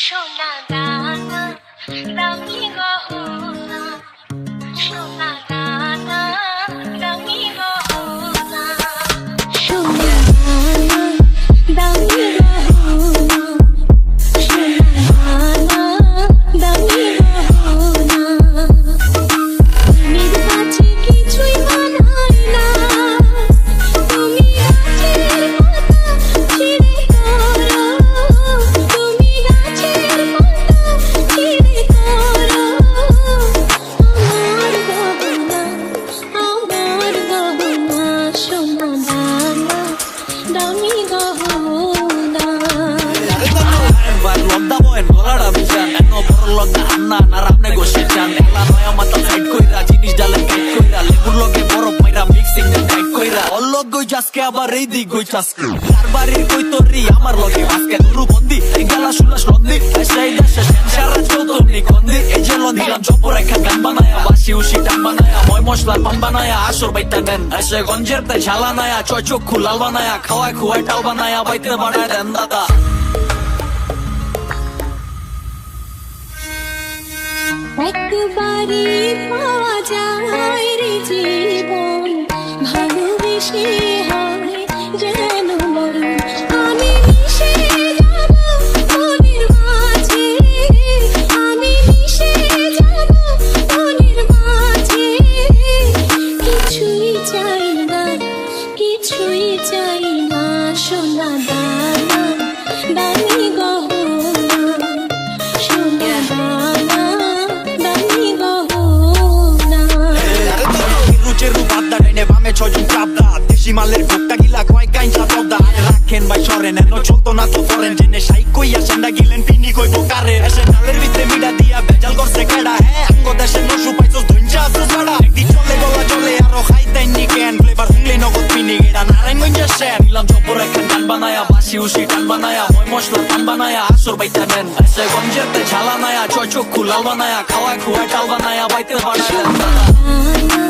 সোনা দানা দামি গহনা সোনা দানা দামি গহনা সোনা দানা দামি গহনা সোনা দানা দামি গহনা তুমি কাছে কিছুই মানায় না তুমি গাছের পাতা ছিঁড়ে করো তুমি গাছের পাতা ছিঁড়ে করো আমার গহনা সোনা দানা দামি গহনা আবার এই দিক গই চাস্কে কারবারির কই তোরি আমার লগে আজকে দুরু বন্দি এই গলা শুলা সন্দি সেই দেশে সারা চৌতনি কন্দি এই যে লন্দিলাম চপর একটা গান বানায়া বাসি উসি টান বানায়া ময় মশলার পান বানায়া আসর বাইতা দেন এসে গঞ্জের তে ঝালা নায়া চয় চক্ষু লাল বানায়া খাওয়ায় খুয়ায় টাল বানায়া বাইতে বানায় দেন দাদা একবারই পাওয়া যায় রে জীবন ভালোবেসে হয় যেন মরণ আমি মিশে যাব মনের মাঝে আমি মিশে যাব মনের মাঝে কিছুই চাই না সোনা দানা দামি গহনা সোনা দানা দামি গহনা রুচেরু বাদ্দা ডাইনে বামে ছয়জন চাপদা দেশি মালের ভুট্টা গিলা কয় কাইঞ্চা দবদা রাখেন ভাই সরেন এনো চলতো না তো ফরেন জেনে সাই কইয়া সেন্ডা গিলেন পিনি কইব কারে এসে ডালের ভিতরে মিডা দিয়া বেজাল করছে কেডা হ্যাঁ আঙ্গ দেশে নসু পাইছস ধইঞ্চা আসুস বাড়া একদিন চলে গলা চলে আরো খাইতেন নি কেন ফ্লেভার হুংলি নগদ পিনি গেডা নারায়ণগঞ্জে শের নিলাম চপর একটা গান বানায়া বাসি উসি টান বানায়া ময় মশলা টান বানায়া আসর বাইতা দেন এসে গঞ্জের তে ঝালা নায়া চয় চক্ষু লাল বানায়া খাওয়ায় খুয়ায় টাল বানায়া বাইতে বাড়ায় দেন দাদা